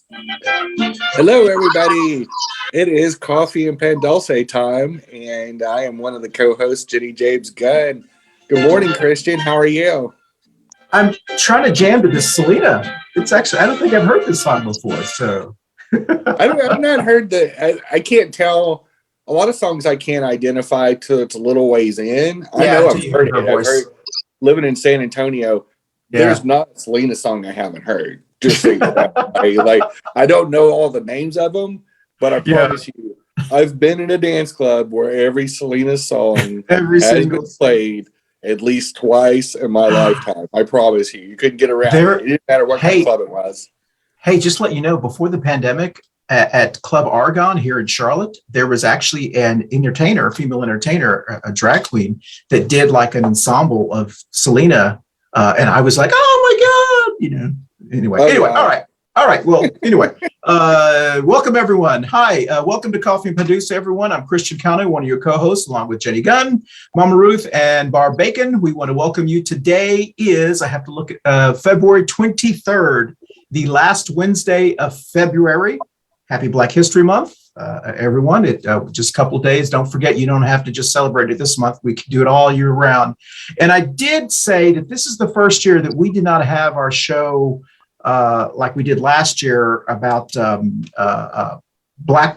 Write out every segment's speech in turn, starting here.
Hello, everybody. It is Coffee and Pan Dulce time, and I am one of the co-hosts, Jenny-Jaymes Gunn. Good morning, Christian. How are you? I'm trying to jam to this Selena. It's actually, I don't think I've heard this song before. So I've not heard I can't tell. A lot of songs I can't identify till it's a little ways in. I know I've heard it. I've heard living in San Antonio. Yeah. There's not a Selena song I haven't heard. Just saying that. Like I don't know all the names of them, but I promise you, I've been in a dance club where every Selena song has been played at least twice in my lifetime. I promise you. You couldn't get around it. It didn't matter what kind of club it was. Hey, just to let you know, before the pandemic, at Club Argon here in Charlotte, there was actually an entertainer, a female entertainer, a drag queen, that did like an ensemble of Selena. And I was like, oh my God, Anyway, all right. Well, anyway, welcome everyone. Hi, welcome to Coffee and Dulce, everyone. I'm Christian Cano, one of your co-hosts, along with Jenny Gunn, Mama Ruth, and Barb Bacon. We want to welcome you. Today is, I have to look at February 23rd, the last Wednesday of February. Happy Black History Month, everyone. Just a couple of days. Don't forget, you don't have to just celebrate it this month. We can do it all year round. And I did say that this is the first year that we did not have our show like we did last year about Black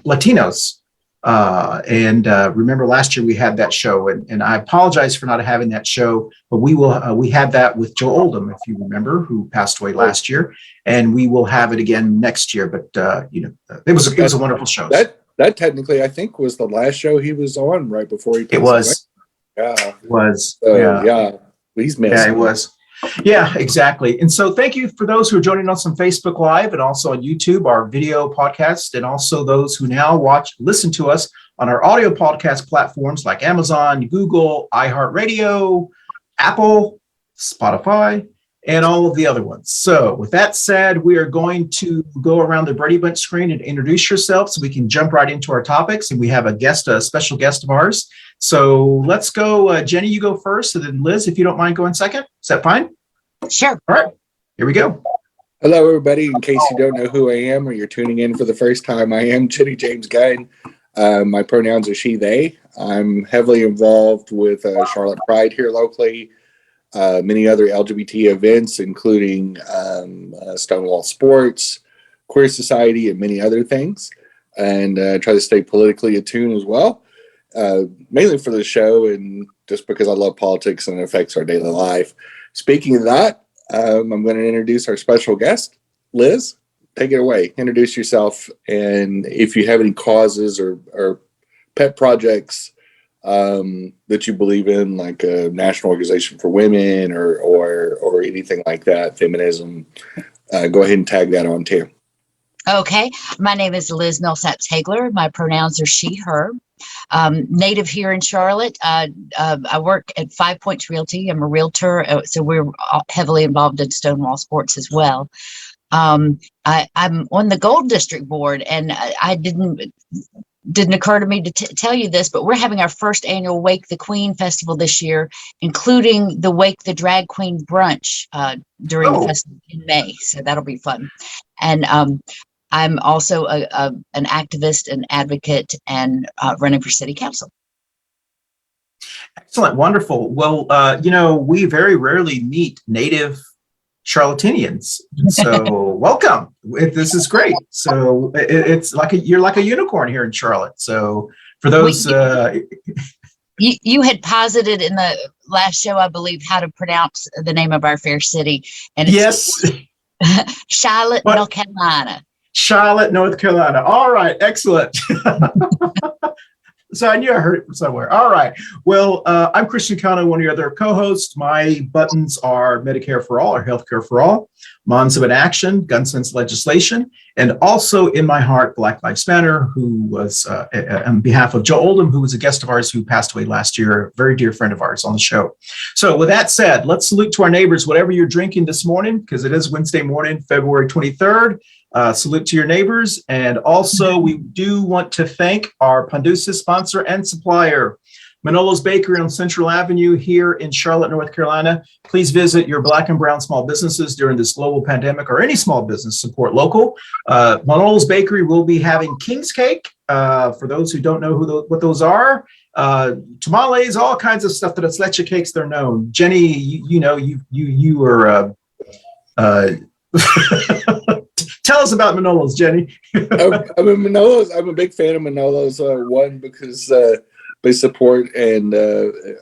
Latinos. Remember last year we had that show, and I apologize for not having that show, but we had that with Joe Oldham, if you remember, who passed away last year, and we will have it again next year. But it was a wonderful show. That technically, I think, was the last show he was on right before he passed away. It was. Yeah. It was. Yeah. He's missing. Yeah, it was. Yeah, exactly. And so thank you for those who are joining us on Facebook Live and also on YouTube, our video podcast, and also those who now listen to us on our audio podcast platforms like Amazon, Google, iHeartRadio, Apple, Spotify, and all of the other ones. So with that said, we are going to go around the Brady Bunch screen and introduce yourself so we can jump right into our topics. And we have a special guest of ours. So let's go. Jenny, you go first, and then Liz, if you don't mind going second. Is that fine? Sure. All right. Here we go. Hello, everybody. In case you don't know who I am or you're tuning in for the first time, I am Jenny-Jaymes Gunn. My pronouns are she, they. I'm heavily involved with Charlotte Pride here locally, many other LGBT events, including Stonewall Sports, Queer Society, and many other things, and try to stay politically attuned as well. Mainly for the show and just because I love politics and it affects our daily life. Speaking of that, I'm going to introduce our special guest, Liz. Take it away. Introduce yourself, and if you have any causes or pet projects that you believe in, like a national organization for women or anything like that, feminism, go ahead and tag that on too. Okay. My name is Liz Millsaps-Hagler. My pronouns are she, her. Native here in Charlotte. I work at 5 Points Realty. I'm a realtor, so we're heavily involved in Stonewall Sports as well. I'm on the Gold District Board, and I didn't occur to me to tell you this, but we're having our first annual Wake the Queen Festival this year, including the Wake the Drag Queen brunch during the festival in May. So that'll be fun. And I'm also an activist and advocate and running for city council. Excellent. Wonderful. Well, we very rarely meet native Charlottenians. So welcome. This is great. So it's like you're like a unicorn here in Charlotte. So for those... You had posited in the last show, I believe, how to pronounce the name of our fair city. And it's Charlotte, North Carolina. Charlotte, North Carolina. All right. Excellent. So I knew I heard it from somewhere. All right. Well, I'm Christian Cano, one of your other co-hosts. My buttons are Medicare for all or Healthcare for all, Moms of an Action, Gun Sense Legislation, and also in my heart, Black Lives Matter, who was on behalf of Joe Oldham, who was a guest of ours who passed away last year, a very dear friend of ours on the show. So with that said, let's salute to our neighbors, whatever you're drinking this morning, because it is Wednesday morning, February 23rd. Salute to your neighbors. And also we do want to thank our Pan Dulce sponsor and supplier, Manolo's Bakery on Central Avenue here in Charlotte, North Carolina. Please visit your Black and brown small businesses during this global pandemic, or any small business. Support local. Manolo's Bakery will be having King's Cake. For those who don't know what those are, tamales, all kinds of stuff. That's leche cakes. They're known. Jenny, you were. Tell us about Manolo's, Jenny. I'm a big fan of Manolo's. One, because they support and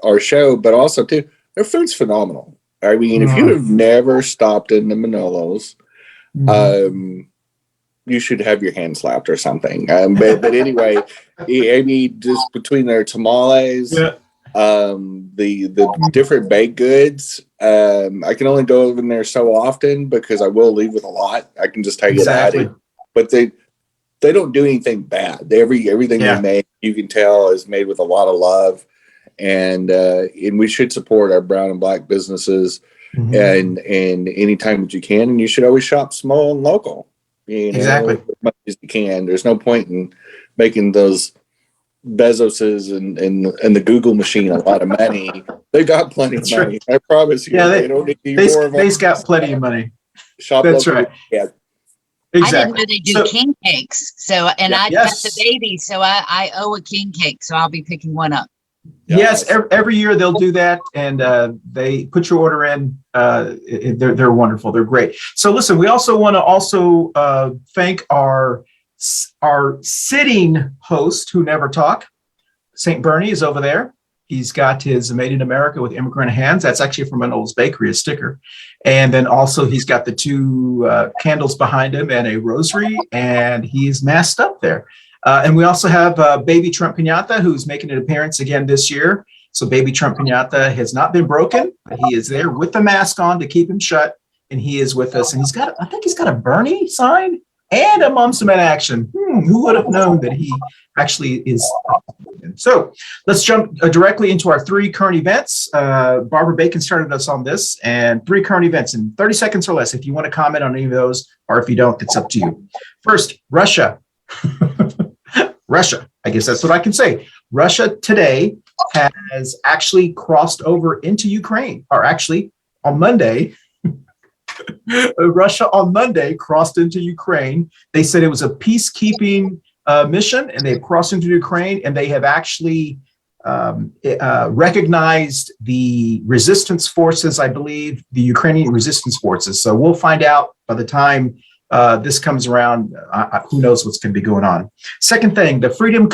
our show, but also too, their food's phenomenal. I mean, if you have never stopped in the Manolo's, you should have your hand slapped or something. But anyway, I mean, just between their tamales, the different baked goods, I can only go in there so often because I will leave with a lot. I can just tell you that. But they don't do anything bad. Everything they make, you can tell, is made with a lot of love, and we should support our brown and black businesses, and anytime that you can, and you should always shop small and local. Exactly. As much as you can. There's no point in making those Bezoses and the Google machine a lot of money. They got plenty of money. Right. I promise you. Yeah, they don't need more of they've got plenty of money. Shop That's local. right. Yeah. I Exactly. didn't know they do king cakes. So, and I've got the Yes. baby, so I owe a king cake. So I'll be picking one up. Yes, every year they'll do that, and they put your order in. They're wonderful. They're great. So listen, we also want to thank our sitting host who never talk. St. Bernie is over there. He's got his Made in America with Immigrant Hands. That's actually from Manolo's Bakery, a sticker. And then also he's got the two candles behind him and a rosary, and he's masked up there. And we also have baby Trump Pinata, who's making an appearance again this year. So baby Trump Pinata has not been broken. He is there with the mask on to keep him shut, and he is with us. And I think he's got a Bernie sign and a Mom Cement action. Who would have known that he actually is? So let's jump directly into our 3 current events. Barbara Bacon started us on this, and 3 current events in 30 seconds or less. If you want to comment on any of those, or if you don't, it's up to you. First, Russia. Russia, I guess that's what I can say. Russia today has actually crossed over into Ukraine, or actually on Monday, Russia on Monday crossed into Ukraine. They said it was a peacekeeping mission, and they've crossed into Ukraine, and they have actually recognized the resistance forces, I believe, the Ukrainian resistance forces. So we'll find out by the time this comes around. Who knows what's going to be going on. Second thing, the Freedom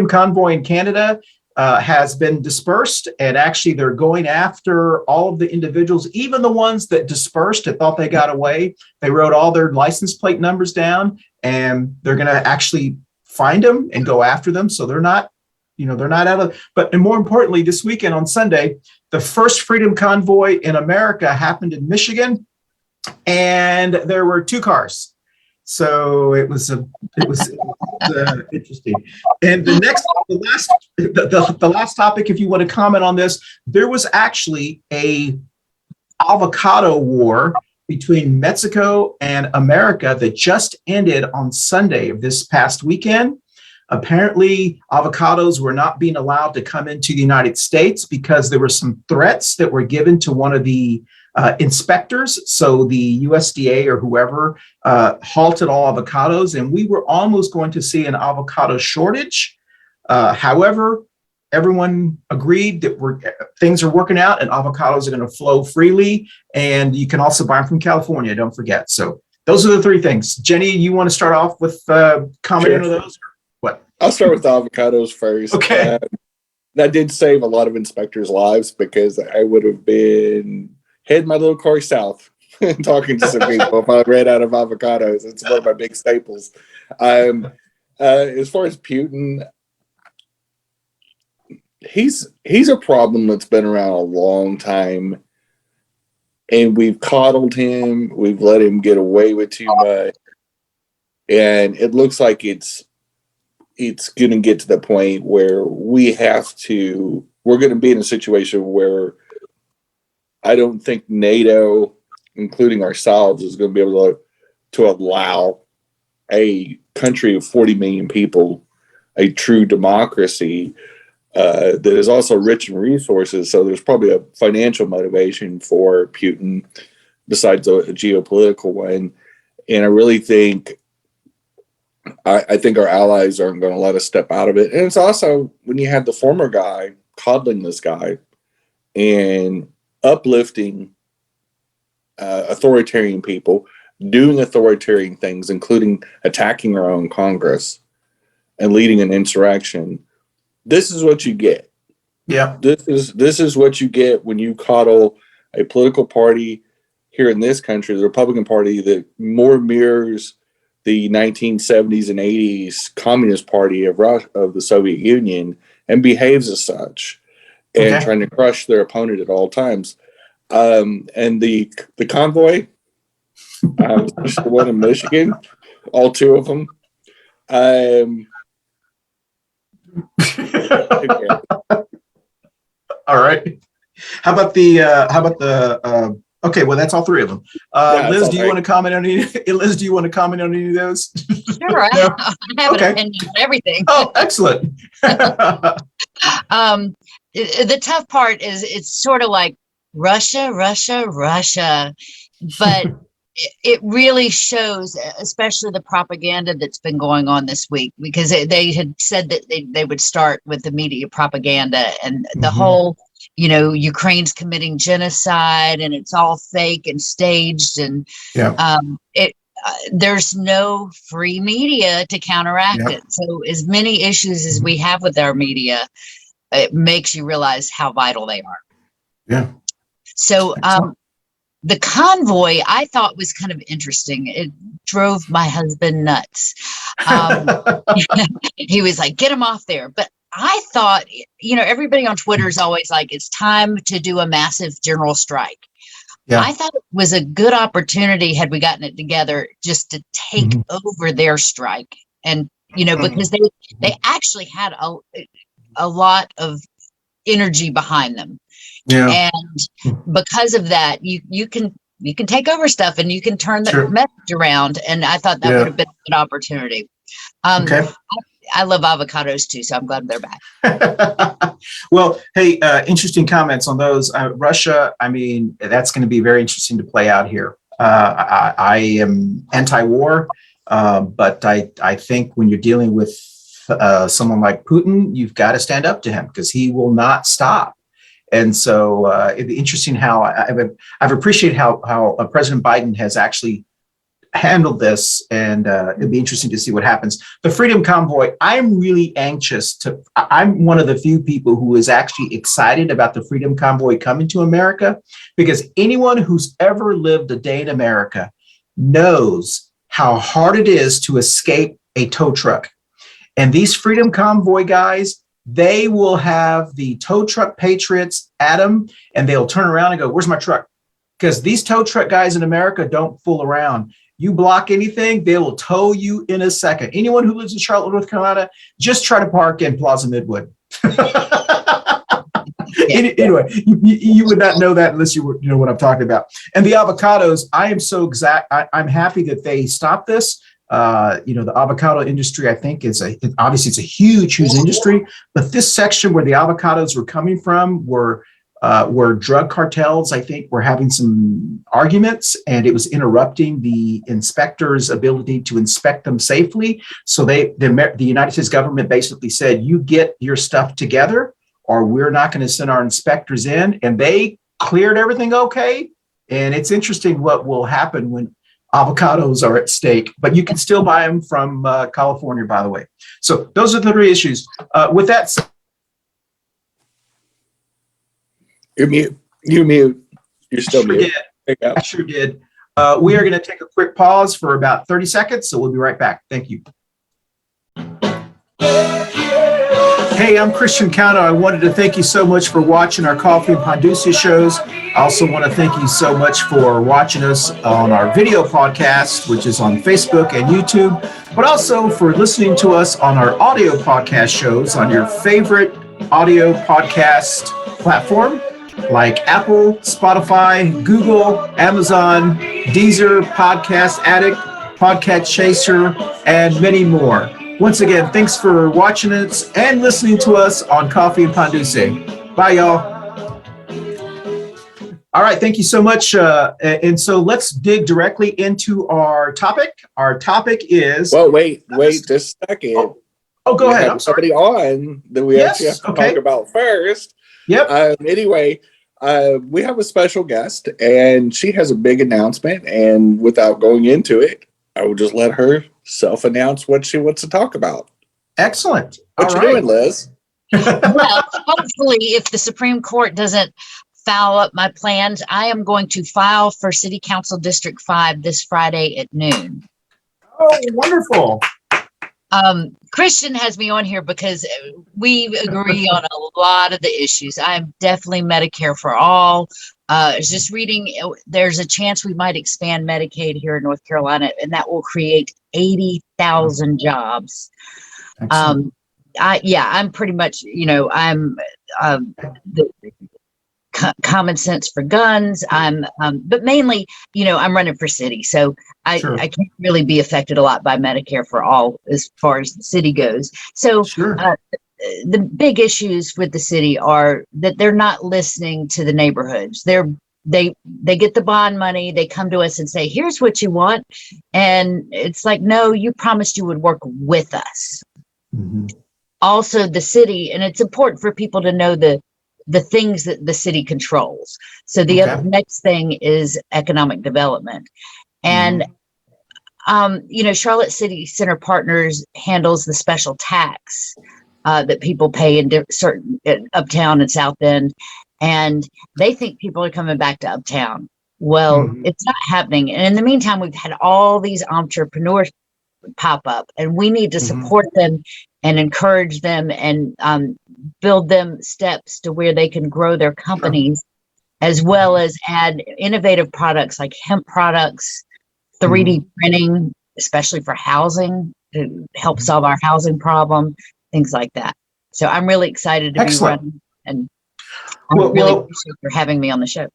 Convoy in Canada has been dispersed, and actually they're going after all of the individuals, even the ones that dispersed and thought they got away. They wrote all their license plate numbers down, and they're going to actually find them and go after them. So they're not out of. But more importantly, this weekend on Sunday, the first Freedom Convoy in America happened in Michigan, and there were 2 cars. So it was interesting. And the last topic, if you want to comment on this, there was actually a avocado war between Mexico and America that just ended on Sunday of this past weekend. Apparently, avocados were not being allowed to come into the United States because there were some threats that were given to one of the inspectors. So the USDA or whoever halted all avocados, and we were almost going to see an avocado shortage. However, everyone agreed that things are working out and avocados are going to flow freely, and you can also buy them from California, don't forget. So those are the 3 things. Jenny, you want to start off with commenting on those? What? I'll start with the avocados first. Okay. That did save a lot of inspectors' lives, because I would have been heading my little car south and talking to some people if I ran out of avocados. It's one of my big staples. As far as Putin, he's a problem that's been around a long time, and we've coddled him. We've let him get away with too much, and it looks like it's going to get to the point where we're going to be in a situation where I don't think NATO, including ourselves, is going to be able to allow a country of 40 million people, a true democracy, that is also rich in resources. So there's probably a financial motivation for Putin besides a geopolitical one. And I really think, I think our allies aren't going to let us step out of it. And it's also when you have the former guy coddling this guy and uplifting authoritarian people, doing authoritarian things, including attacking our own Congress and leading an insurrection. This is what you get. Yeah. This is what you get when you coddle a political party here in this country, the Republican Party, that more mirrors the 1970s and 80s Communist Party of the Soviet Union and behaves as such, and trying to crush their opponent at all times. And the convoy, especially the one in Michigan, all two of them. All right. How about the okay, well, that's all three of them. Liz, do you want to comment on any? Liz, do you want to comment on any of those? Sure, No? I have an opinion on everything. Oh, excellent. The tough part is it's sort of like Russia, but it really shows, especially the propaganda that's been going on this week, because they had said that they would start with the media propaganda and the whole, Ukraine's committing genocide and it's all fake and staged, and there's no free media to counteract it. So as many issues as we have with our media, it makes you realize how vital they are. Yeah. So the convoy I thought was kind of interesting. It drove my husband nuts. He was like, get him off there. But I thought, everybody on Twitter is always like, it's time to do a massive general strike. Yeah. I thought it was a good opportunity, had we gotten it together, just to take over their strike. And, because they actually had a lot of energy behind them. Yeah. And because of that, you can take over stuff and you can turn the message around. And I thought that would have been a good opportunity. I love avocados too, so I'm glad they're back. Well, hey, interesting comments on those. Russia, that's going to be very interesting to play out here. I am anti-war, but I think when you're dealing with someone like Putin, you've got to stand up to him because he will not stop. And so it'd be interesting how I've appreciated how President Biden has actually handled this, and it'd be interesting to see what happens. The Freedom Convoy, I'm really anxious I'm one of the few people who is actually excited about the Freedom Convoy coming to America, because anyone who's ever lived a day in America knows how hard it is to escape a tow truck. And these Freedom Convoy guys, they will have the tow truck patriots at them, and they'll turn around and go, where's my truck? Because these tow truck guys in America don't fool around. You block anything, they will tow you in a second. Anyone who lives in Charlotte, North Carolina, just try to park in Plaza Midwood. Anyway, you would not know that unless you know what I'm talking about. And the avocados, I am so I'm happy that they stopped this. The avocado industry, I think, obviously it's a huge industry, but this section where the avocados were coming from were drug cartels, I think, were having some arguments, and it was interrupting the inspectors' ability to inspect them safely. So the United States government basically said, you get your stuff together or we're not going to send our inspectors in, and they cleared everything okay. And it's interesting what will happen when avocados are at stake, but you can still buy them from California, by the way. So those are the three issues. With that said, You're mute. You're still mute. I sure did. We are going to take a quick pause for about 30 seconds, so we'll be right back. Thank you. Hey, I'm Christian Cano. I wanted to thank you so much for watching our Coffee Pan Dulce shows. I also want to thank you so much for watching us on our video podcast, which is on Facebook and YouTube, but also for listening to us on our audio podcast shows on your favorite audio podcast platform, like Apple, Spotify, Google, Amazon, Deezer, Podcast Addict, Podcast Chaser, and many more. Once again, thanks for watching us and listening to us on Coffee Pan Dulce. Bye, y'all. All right, thank you so much. And so let's dig directly into our topic. Our topic is... Well, wait just a second. Oh, go ahead. I'm sorry. Somebody on that we actually have to talk about first. Yep. Anyway, we have a special guest, and she has a big announcement. And without going into it, I will just let her self-announce what she wants to talk about. Excellent. What you doing, Liz? Well, hopefully, if the Supreme Court doesn't foul up my plans, I am going to file for City Council District 5 this Friday at noon. Oh, wonderful. Christian has me on here because we agree on a lot of the issues. I'm definitely Medicare for all. Just reading, there's a chance we might expand Medicaid here in North Carolina, and that will create 80,000 jobs. I'm pretty much, I'm the common sense for guns. But mainly, I'm running for city, so I can't really be affected a lot by Medicare for all as far as the city goes. So the big issues with the city are that they're not listening to the neighborhoods. They get the bond money. They come to us and say, "Here's what you want," and it's like, "No, you promised you would work with us." Mm-hmm. Also, the city, and it's important for people to know the things that the city controls. So the other next thing is economic development. And, Charlotte City Center Partners handles the special tax that people pay in certain uptown and South End. And they think people are coming back to uptown. Well, it's not happening. And in the meantime, we've had all these entrepreneurs pop up, and we need to support them and encourage them and build them steps to where they can grow their companies, as well as add innovative products like hemp products, 3D printing, especially for housing, to help solve our housing problem, things like that. So I'm really excited to be running, and I really appreciate you having me on the show.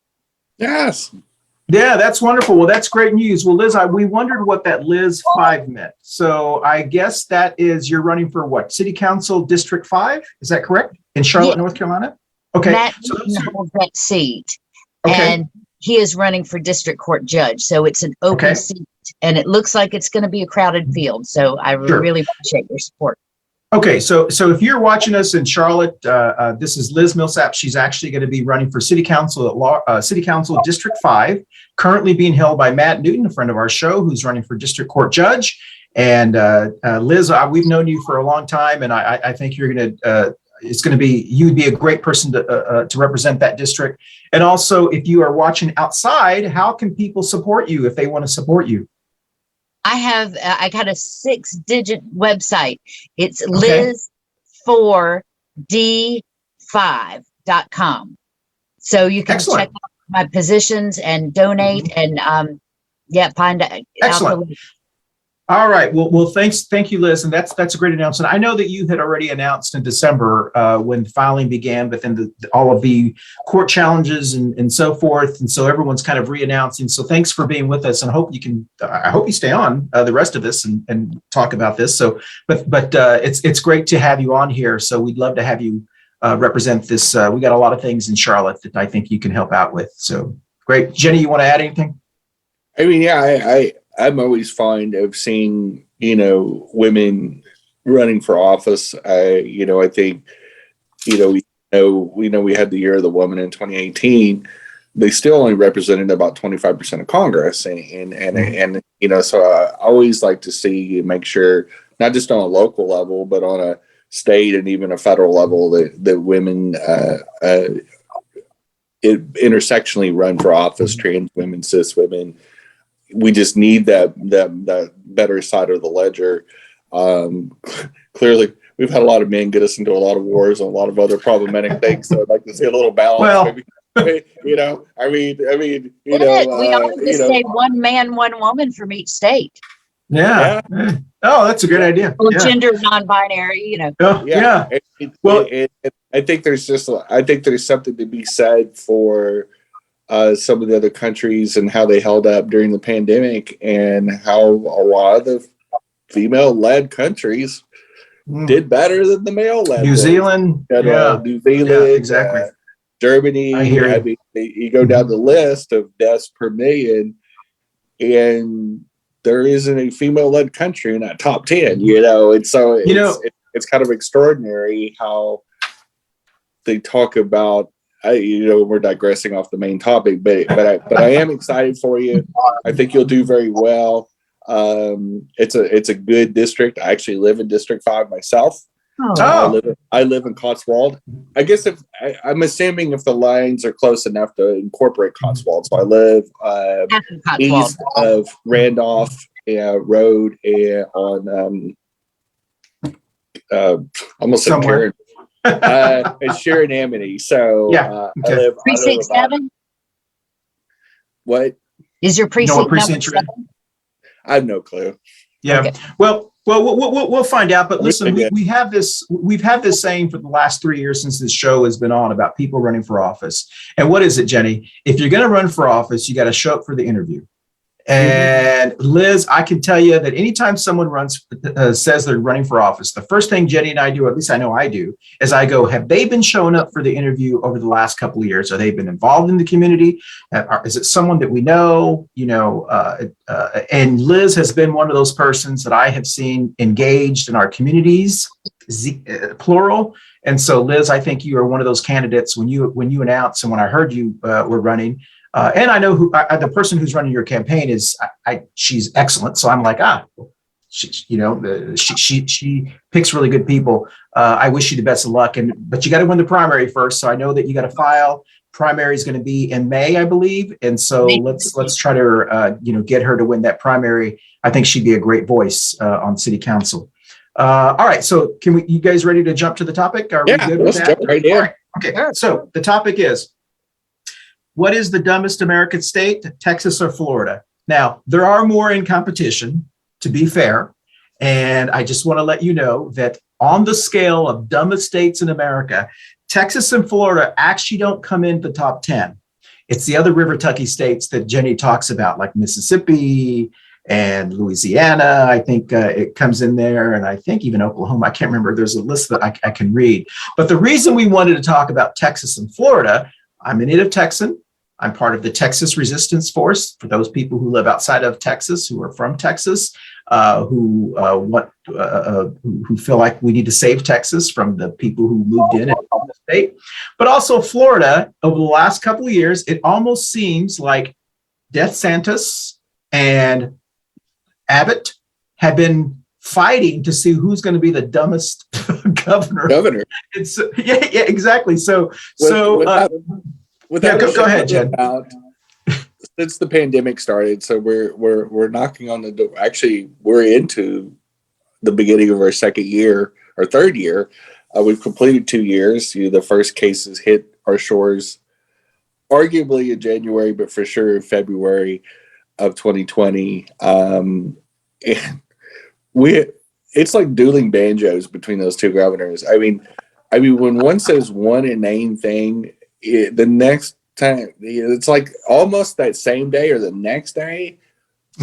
Yes. Yeah, that's wonderful. Well, that's great news. Well, Liz, we wondered what that Liz 5 meant. So I guess that is you're running for what? City Council District 5? Is that correct? In Charlotte, North Carolina? Okay. Matt holds that seat, and he is running for District Court Judge. So it's an open seat, and it looks like it's going to be a crowded field. So I really appreciate your support. Okay, so if you're watching us in Charlotte, this is Liz Millsap. She's actually going to be running for City Council at City Council District 5, currently being held by Matt Newton, a friend of our show, who's running for District Court Judge. And Liz, we've known you for a long time, and I think you're going to. You'd be a great person to represent that district. And also, if you are watching outside, how can people support you if they want to support you? I got a 6-digit website. It's liz4d5.com. So you can check out my positions and donate and find out. Excellent. All right. Well, thank you, Liz. And that's a great announcement. I know that you had already announced in December when filing began, but then all of the court challenges and so forth. And so everyone's kind of re-announcing. So thanks for being with us, and I hope you stay on the rest of this and talk about this. So, but it's great to have you on here. So we'd love to have you represent this. We got a lot of things in Charlotte that I think you can help out with. So great. Jenny, you want to add anything? I mean, I'm always fond of seeing, women running for office. I think, we had the Year of the Woman in 2018. They still only represented about 25% of Congress. And so I always like to see, make sure, not just on a local level, but on a state and even a federal level, that women intersectionally run for office, trans women, cis women. We just need that better side of the ledger. Clearly, we've had a lot of men get us into a lot of wars and a lot of other problematic things. So I'd like to see a little balance. Well, maybe, we always say one man, one woman from each state. Yeah. Oh, that's a great idea. Gender, non-binary. Yeah. Well, I think there's something to be said for some of the other countries and how they held up during the pandemic, and how a lot of the female-led countries did better than the male-led New ones. Zealand, New Zealand, exactly. Germany. I mean, you go down the list of deaths per million, and there isn't a female-led country in that top 10. And so it's kind of extraordinary how they talk about. We're digressing off the main topic, but I am excited for you. I think you'll do very well. It's a good district. I actually live in District 5 myself. I live in Cotswold. I guess I'm assuming if the lines are close enough to incorporate Cotswold. So I live east of Randolph Road on almost somewhere. It's Sharon Amity. So I live precinct 7. What is your precinct? Number 7? I have no clue. Yeah. Okay. Well, we'll find out. But listen, we've had this saying for the last 3 years since this show has been on about people running for office. And what is it, Jenny? If you're going to run for office, you got to show up for the interview. And Liz, I can tell you that anytime someone says they're running for office, the first thing Jenny and I do, or at least I know I do, is I go, have they been showing up for the interview over the last couple of years? Have they been involved in the community? Is it someone that we know? And Liz has been one of those persons that I have seen engaged in our communities, plural. And so, Liz, I think you are one of those candidates when you announced and when I heard you were running. And I know who the person who's running your campaign is. She's excellent. So I'm like, she picks really good people. I wish you the best of luck. But you got to win the primary first. So I know that you got to file. Primary is going to be in May, I believe. And so let's try to get her to win that primary. I think she'd be a great voice on city council. All right. So you guys ready to jump to the topic? Are we good with that? Jump right in. Right. Okay. So the topic is, what is the dumbest American state, Texas or Florida? Now, there are more in competition, to be fair. And I just want to let you know that on the scale of dumbest states in America, Texas and Florida actually don't come into the top 10. It's the other River Tucky states that Jenny talks about, like Mississippi and Louisiana. I think it comes in there. And I think even Oklahoma. I can't remember. There's a list that I can read. But the reason we wanted to talk about Texas and Florida, I'm a native Texan. I'm part of the Texas Resistance Force for those people who live outside of Texas, who are from Texas, who feel like we need to save Texas from the people who moved in and from the state. But also Florida, over the last couple of years, it almost seems like DeSantis and Abbott have been fighting to see who's going to be the dumbest governor. It's exactly. So go ahead, Jen. Since the pandemic started, so we're knocking on the door. Actually, we're into the beginning of our second year or third year. We've completed 2 years. The first cases hit our shores, arguably in January, but for sure in February of 2020. And it's like dueling banjos between those two governors. I mean, when one says one inane thing, the next time it's like almost that same day or the next day,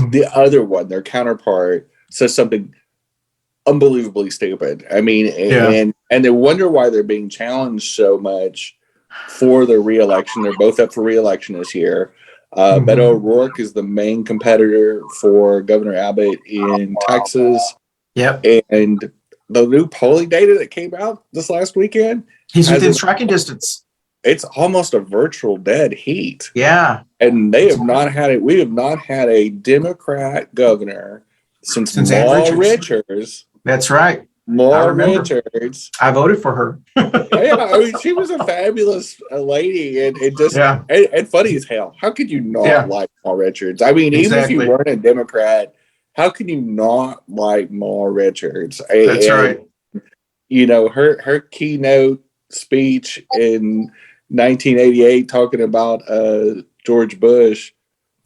the other one, their counterpart, says something unbelievably stupid. I mean, and they wonder why they're being challenged so much for their reelection. They're both up for reelection this year. Beto O'Rourke is the main competitor for Governor Abbott in Texas. Yep. And the new polling data that came out this last weekend, he's within striking distance. It's almost a virtual dead heat. Yeah. And they have not had it. We have not had a Democrat governor since Maura Richards. That's right. Maura Richards. I voted for her. Yeah, I mean, she was a fabulous lady, and and funny as hell. How could you not like Maura Richards? I mean, even if you weren't a Democrat, how can you not like Maura Richards? That's right. Her keynote speech in 1988 talking about George Bush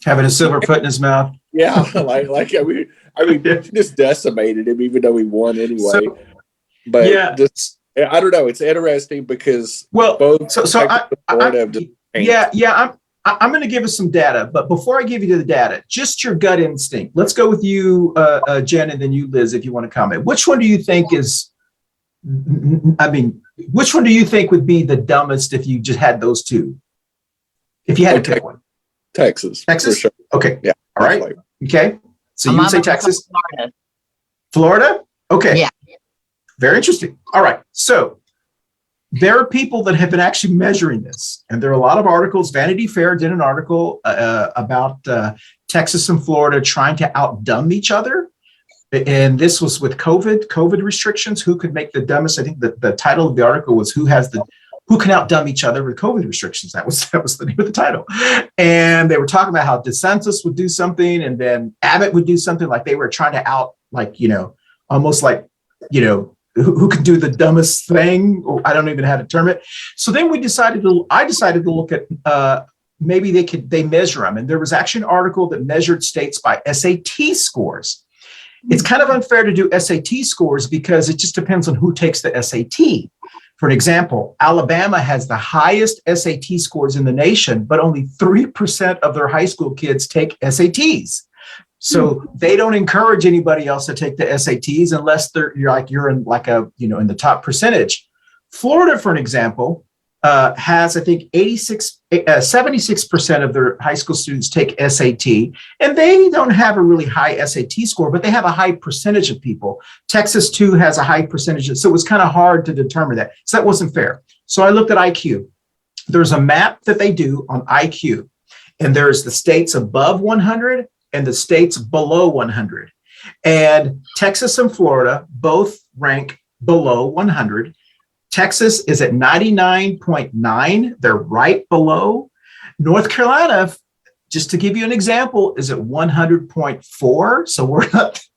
having a silver foot in his mouth. Yeah, I mean, just decimated him, even though he won anyway. So, but I don't know. It's interesting because both. I'm going to give us some data, but before I give you the data, just your gut instinct. Let's go with you, Jen, and then you, Liz, if you want to comment. Which one do you think is I mean, which one do you think would be the dumbest if you just had those two? If you had to pick one. Texas. Texas? For sure. Okay. Yeah. All right. Definitely. Okay. So you would say Texas? Florida. Florida? Okay. Yeah. Very interesting. All right. So there are people that have been actually measuring this, and there are a lot of articles. Vanity Fair did an article about Texas and Florida trying to outdumb each other. And this was with COVID restrictions. Who could make the dumbest? I think the title of the article was who can outdumb each other with COVID restrictions. That was the name of the title. And they were talking about how DeSantis would do something, and then Abbott would do something, like they were trying to almost like, who could do the dumbest thing? Or I don't even know how to term it. So then I decided to look at maybe they measure them. And there was actually an article that measured states by SAT scores. It's kind of unfair to do SAT scores because it just depends on who takes the SAT. For an example, Alabama has the highest SAT scores in the nation, but only 3% of their high school kids take SATs. So they don't encourage anybody else to take the SATs unless you're in in the top percentage. Florida, for an example, has, I think, 76% of their high school students take SAT, and they don't have a really high SAT score, but they have a high percentage of people. Texas, too, has a high percentage. So it was kind of hard to determine that. So that wasn't fair. So I looked at IQ. There's a map that they do on IQ, and there's the states above 100 and the states below 100. And Texas and Florida both rank below 100. Texas is at 99.9. They're right below. North Carolina, just to give you an example, is at 100.4. So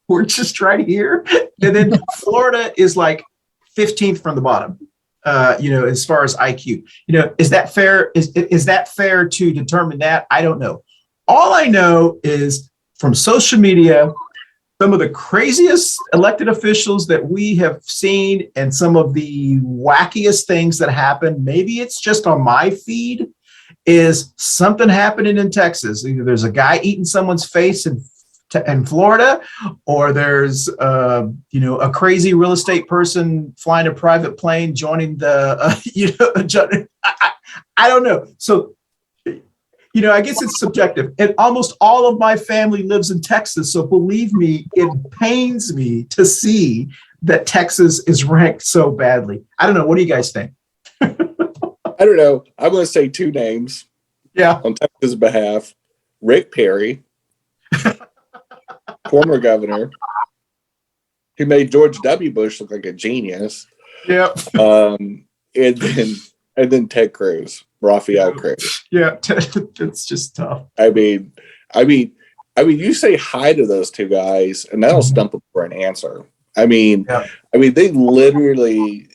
we're just right here. And then Florida is like 15th from the bottom, as far as IQ. Is that fair? Is that fair to determine that? I don't know. All I know is from social media, some of the craziest elected officials that we have seen and some of the wackiest things that happen, maybe it's just on my feed, is something happening in Texas. Either there's a guy eating someone's face in Florida, or there's a crazy real estate person flying a private plane joining the I don't know. So I guess it's subjective. And almost all of my family lives in Texas. So believe me, it pains me to see that Texas is ranked so badly. I don't know. What do you guys think? I don't know. I'm going to say two names. Yeah. On Texas' behalf. Rick Perry, former governor, who made George W. Bush look like a genius. Yep. And then Ted Cruz, Rafael Cruz. Yeah, it's just tough. I mean, you say hi to those two guys, and that'll stump them for an answer. They literally,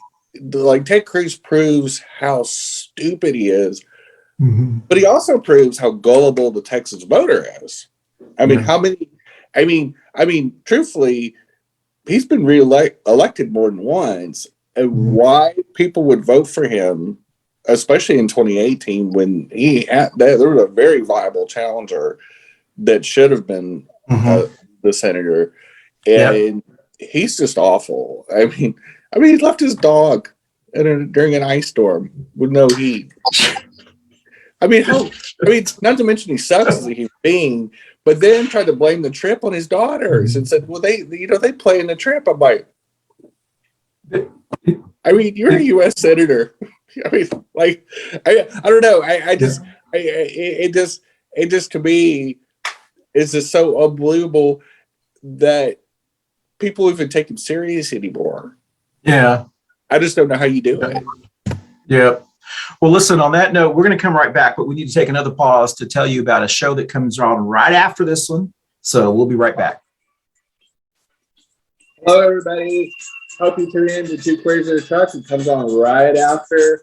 like, Ted Cruz proves how stupid he is, but he also proves how gullible the Texas voter is. Truthfully, he's been elected more than once, and why people would vote for him, especially in 2018 when there was a very viable challenger that should have been the senator, and he's just awful. He left his dog during an ice storm with no heat. Not to mention he sucks as a human being, but then tried to blame the trip on his daughters and said, "Well, they play in the trip." I'm like, you're a U.S. senator. I don't know. It just to me is just so unbelievable that people even take him serious anymore. Yeah. I just don't know how you do it. Yeah. Well, listen, on that note, we're going to come right back, but we need to take another pause to tell you about a show that comes on right after this one. So we'll be right back. Hello, everybody. Hope you tune in to Two Queers in a Truck. It comes on right after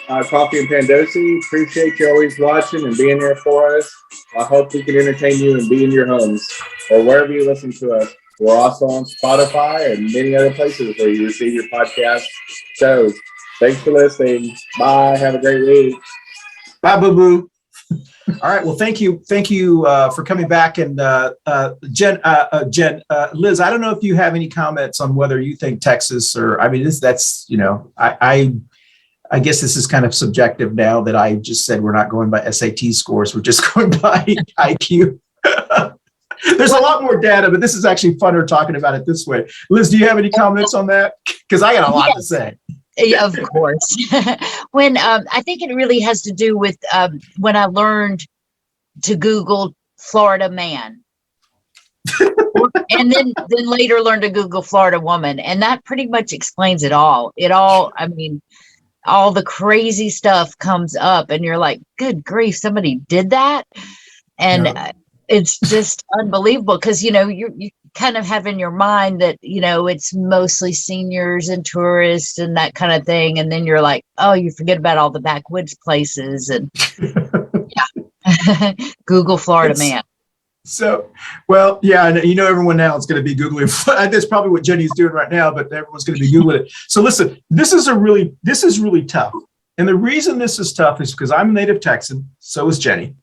Coffee Pan Dulce. Appreciate you always watching and being there for us. I hope we can entertain you and be in your homes or wherever you listen to us. We're also on Spotify and many other places where you receive your podcast shows. Thanks for listening. Bye. Have a great week. Bye, boo-boo. All right. Well, thank you for coming back. And Liz, I don't know if you have any comments on whether you think Texas or I mean, I guess this is kind of subjective now that I just said we're not going by SAT scores. We're just going by IQ. There's a lot more data, but this is actually funner talking about it this way. Liz, do you have any comments on that? Because I got a lot to say. Yeah, of course. When I think it really has to do with when I learned to Google Florida man, and then later learned to Google Florida woman, and that pretty much explains it all. I mean, all the crazy stuff comes up, and you're like, "Good grief, somebody did that!" And it's just unbelievable because you kind of have in your mind that it's mostly seniors and tourists and that kind of thing, and then you're like, oh, you forget about all the backwoods places and yeah. Google Florida man. So, well, yeah, and everyone now is going to be Googling. That's probably what Jenny's doing right now, but everyone's going to be Googling it. So listen, this is really tough. And the reason this is tough is because I'm a native Texan, so is Jenny.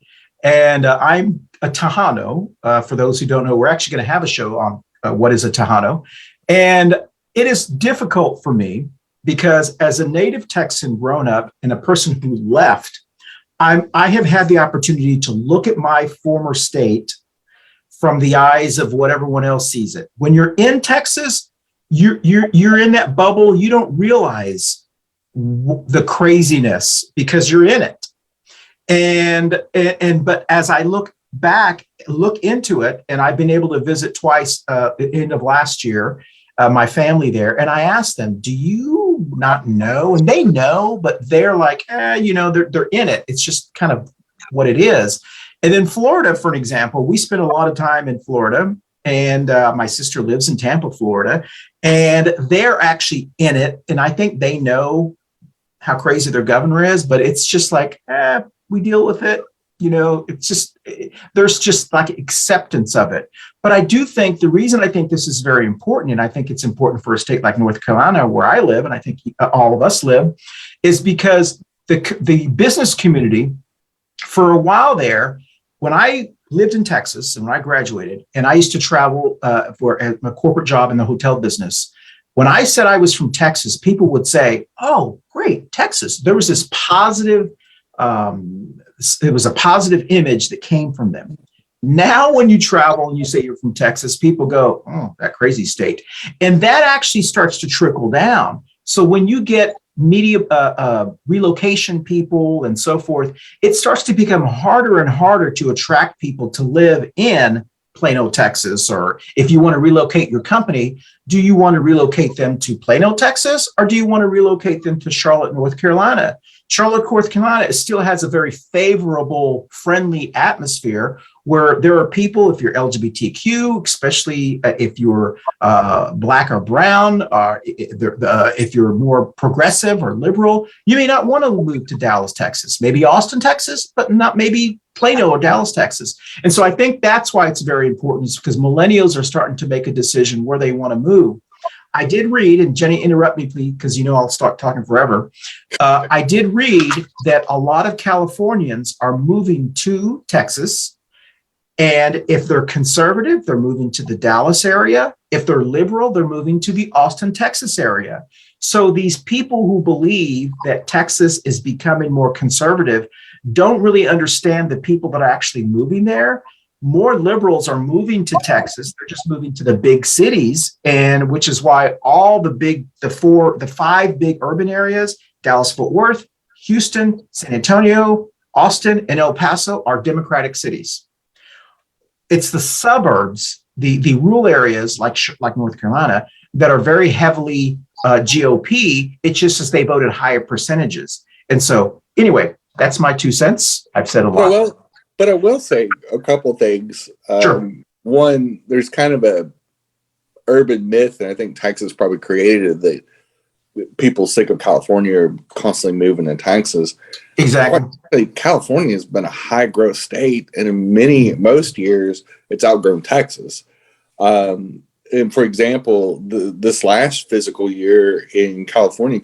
And I'm a Tejano. For those who don't know, we're actually going to have a show on what is a Tejano. And it is difficult for me because as a native Texan grown up and a person who left, I have had the opportunity to look at my former state from the eyes of what everyone else sees it. When you're in Texas, you're in that bubble. You don't realize the craziness because you're in it. But as I look into it, and I've been able to visit twice at the end of last year, my family there, and I asked them, do you not know? And they know, but they're like, they're in it. It's just kind of what it is. And then Florida, for an example, we spent a lot of time in Florida, and my sister lives in Tampa, Florida, and they're actually in it. And I think they know how crazy their governor is, but it's just like, we deal with it. It's just, there's just like acceptance of it. But I do think the reason I think this is very important, and I think it's important for a state like North Carolina, where I live, and I think all of us live, is because the business community, for a while there, when I lived in Texas and when I graduated, and I used to travel for a corporate job in the hotel business, when I said I was from Texas, people would say, oh, great, Texas. There was this positive it was a positive image that came from them. Now, when you travel and you say you're from Texas, people go, oh, that crazy state. And that actually starts to trickle down. So when you get media relocation people and so forth, it starts to become harder and harder to attract people to live in Plano, Texas. Or if you want to relocate your company, do you want to relocate them to Plano, Texas, or do you want to relocate them to Charlotte, North Carolina? Charlotte, North Carolina still has a very favorable, friendly atmosphere where there are people, if you're LGBTQ, especially if you're Black or brown, if you're more progressive or liberal, you may not want to move to Dallas, Texas, maybe Austin, Texas, but not maybe Plano or Dallas, Texas. And so I think that's why it's very important, because millennials are starting to make a decision where they want to move. I did read, and Jenny, interrupt me, please, because I'll start talking forever. I did read that a lot of Californians are moving to Texas. And if they're conservative, they're moving to the Dallas area. If they're liberal, they're moving to the Austin, Texas area. So these people who believe that Texas is becoming more conservative don't really understand the people that are actually moving there. More liberals are moving to Texas. They're just moving to the big cities, and which is why all the five big urban areas, Dallas-Fort Worth, Houston, San Antonio, Austin, and El Paso, are Democratic cities. It's the suburbs, the rural areas like North Carolina, that are very heavily GOP. It's just as they voted higher percentages. And so anyway, that's my 2 cents. I've said a lot. Well, but I will say a couple things. Sure. One, there's kind of a urban myth, and I think Texas probably created it, that people sick of California are constantly moving to Texas. Exactly. California has been a high growth state, and in most years it's outgrown Texas. And for example, this last fiscal year in California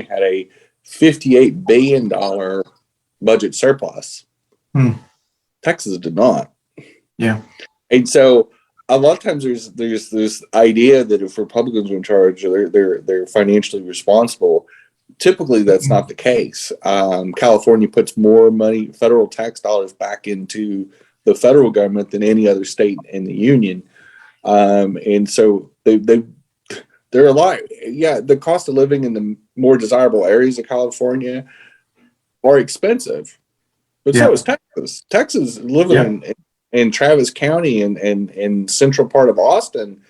had a $58 billion budget surplus. Texas did not. Yeah. And so a lot of times there's this idea that if Republicans are in charge, they're financially responsible. Typically, that's not the case. California puts more money, federal tax dollars, back into the federal government than any other state in the union. And so they're a lot. Yeah, the cost of living in the more desirable areas of California are expensive, but so is Texas. Texas, living in Travis County and central part of Austin,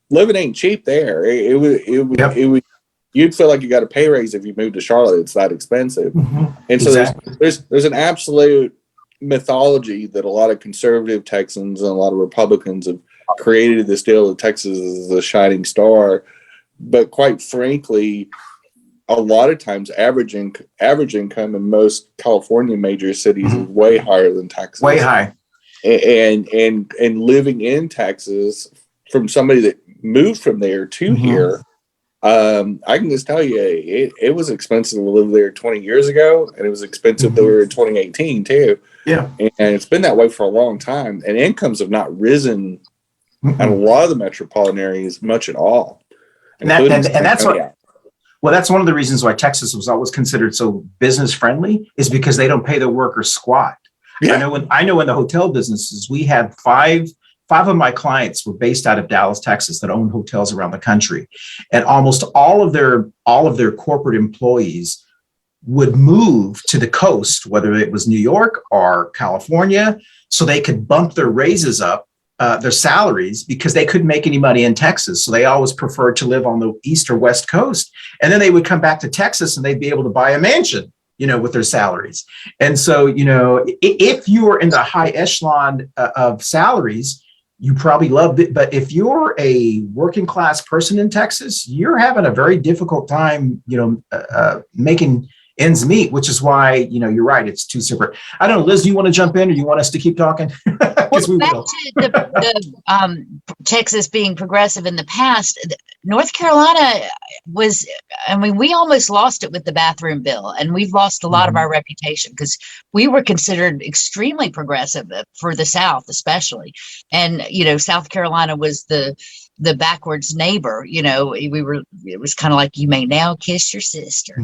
living ain't cheap there. It would you'd feel like you got a pay raise if you moved to Charlotte. It's that expensive. And so there's an absolute mythology that a lot of conservative Texans and a lot of Republicans have created this deal that Texas is a shining star. But quite frankly, a lot of times average income in most California major cities is way higher than Texas. Way high. And living in Texas, from somebody that moved from there to here, I can just tell you it was expensive to live there 20 years ago, and it was expensive there in 2018 too. Yeah. And it's been that way for a long time, and incomes have not risen in a lot of the metropolitan areas much at all. And that's what. Well, that's one of the reasons why Texas was always considered so business friendly, is because they don't pay their workers squat. Yeah. I know in the hotel businesses, we had five of my clients were based out of Dallas, Texas, that owned hotels around the country, and almost all of their corporate employees would move to the coast, whether it was New York or California, so they could bump their raises up, their salaries, because they couldn't make any money in Texas. So they always preferred to live on the East or West Coast. And then they would come back to Texas and they'd be able to buy a mansion, with their salaries. And so, if you are in the high echelon of salaries, you probably love it. But if you're a working class person in Texas, you're having a very difficult time, making ends meet, which is why, you're right. It's two separate. I don't know, Liz, do you want to jump in, or do you want us to keep talking? Well, back to the Texas being progressive in the past, North Carolina was, we almost lost it with the bathroom bill, and we've lost a lot of our reputation because we were considered extremely progressive for the South, especially. And, South Carolina was the backwards neighbor. It was kind of like, you may now kiss your sister.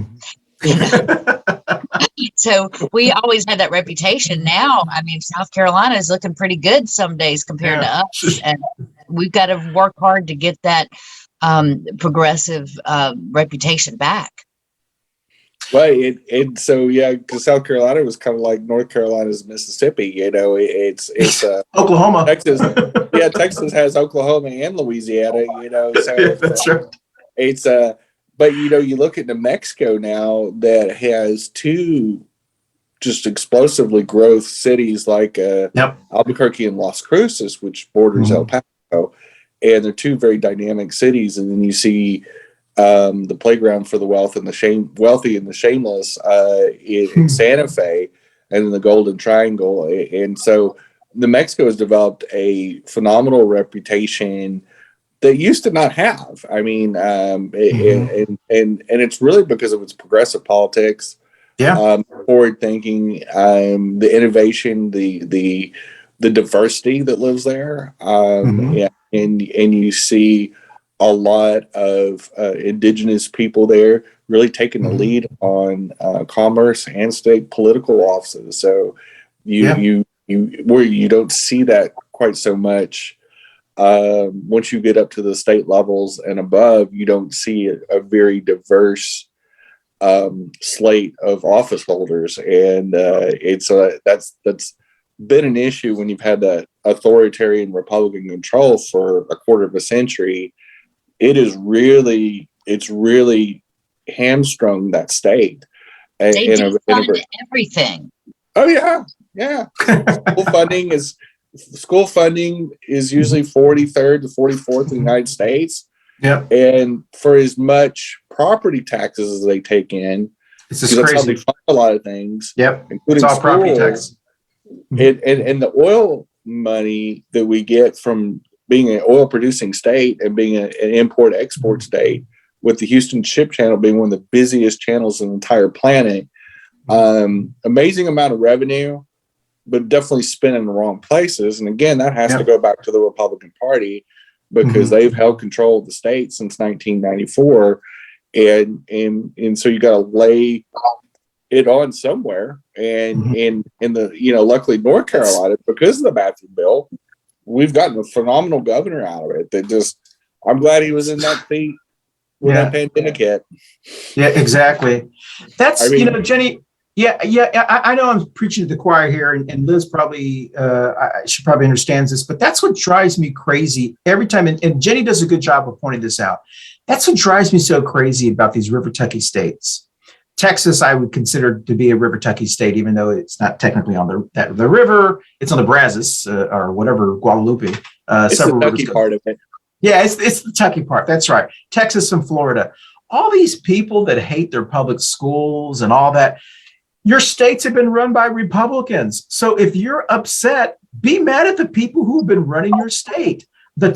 So we always had that reputation. Now, South Carolina is looking pretty good some days compared to us, and we've got to work hard to get that progressive reputation back. Well, because South Carolina was kind of like North Carolina's Mississippi. It's Oklahoma, Texas. Yeah, Texas has Oklahoma and Louisiana. So that's right. It's But you look at New Mexico now, that has two just explosively growth cities like Albuquerque and Las Cruces, which borders El Paso, and they're two very dynamic cities. And then you see the playground for the wealthy and the shameless in Santa Fe, and in the Golden Triangle. And so New Mexico has developed a phenomenal reputation they used to not have. And it's really because of its progressive politics, forward thinking, the innovation, the diversity that lives there, and you see a lot of indigenous people there really taking the lead on commerce and state political offices. So you don't see that quite so much. Once you get up to the state levels and above, you don't see a very diverse slate of office holders, and that's been an issue when you've had that authoritarian Republican control for a quarter of a century. It's really hamstrung that state. They defund everything. Oh yeah. School funding is usually 43rd to 44th in the United States. Yeah. And for as much property taxes as they take in, it's just crazy. That's how they fund a lot of things. Yep. Including it's all property tax. And the oil money that we get from being an oil producing state and being an import export state, with the Houston Ship Channel being one of the busiest channels in the entire planet, amazing amount of revenue. but definitely spent in the wrong places. And again, that has to go back to the Republican Party, because they've held control of the state since 1994. And so you got to lay it on somewhere. And in the, luckily North Carolina, because of the bathroom bill, we've gotten a phenomenal governor out of it. That just, I'm glad he was in that seat when that pandemic hit. Yeah, exactly. That's, Jenny. I know I'm preaching to the choir here, and Liz probably, she probably understands this, but that's what drives me crazy every time. And Jenny does a good job of pointing this out. That's what drives me so crazy about these River Tucky states. Texas, I would consider to be a River Tucky state, even though it's not technically on the river. It's on the Brazos or whatever, Guadalupe. It's the Tucky part of it. Yeah, it's the Tucky part. That's right. Texas and Florida. All these people that hate their public schools and all that. Your states have been run by Republicans. So if you're upset, be mad at the people who have been running your state. The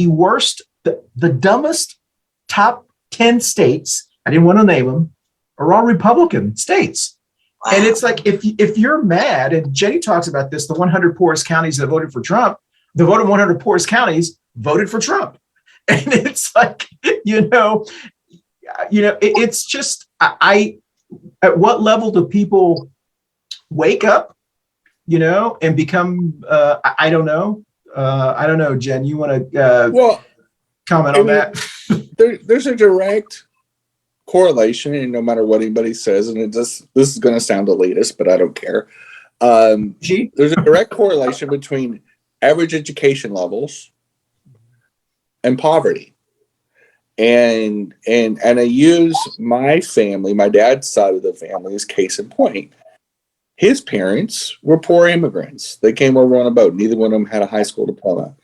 worst, the dumbest top 10 states, I didn't want to name them, are all Republican states. Wow. And it's like, if you're mad, and Jenny talks about this, the 100 poorest counties that voted for Trump, the vote of 100 poorest counties voted for Trump. And it's like, it's just, at what level do people wake up, and become, I don't know. I don't know, Jen, you want to comment on that? There's a direct correlation, and no matter what anybody says, and this is going to sound elitist, but I don't care. There's a direct correlation between average education levels and poverty. And I use my family, my dad's side of the family, as case in point. His parents were poor immigrants. They came over on a boat. Neither one of them had a high school diploma.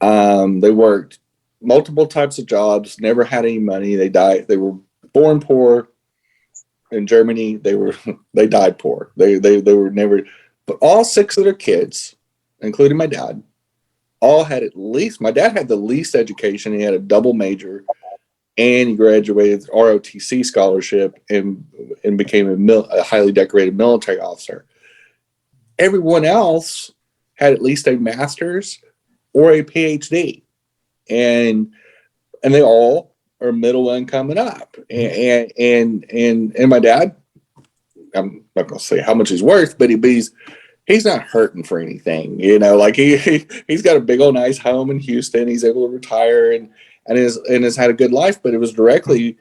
They worked multiple types of jobs, never had any money. They died. They were born poor. In Germany, they died poor. They were never, but all 6 of their kids, including my dad, all had at least, my dad had the least education. He had a double major, and he graduated with ROTC scholarship and became a highly decorated military officer. Everyone else had at least a master's or a PhD, and they all are middle income and up. And my dad, I'm not going to say how much he's worth, but he's not hurting for anything, like he's got a big old nice home in Houston. He's able to retire and has had a good life, but it was directly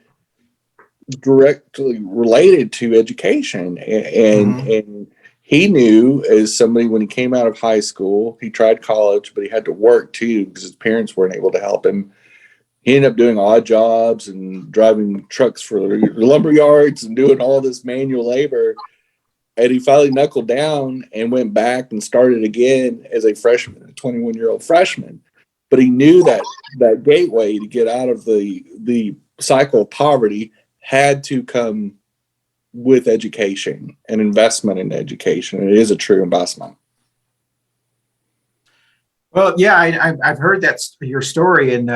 related to education. And he knew, as somebody, when he came out of high school, he tried college, but he had to work too because his parents weren't able to help him. He ended up doing odd jobs and driving trucks for lumber yards and doing all this manual labor. And he finally knuckled down and went back and started again as a freshman, a 21-year-old freshman. But he knew that gateway to get out of the cycle of poverty had to come with education and investment in education. It is a true investment. Well, yeah, I've heard that's your story, and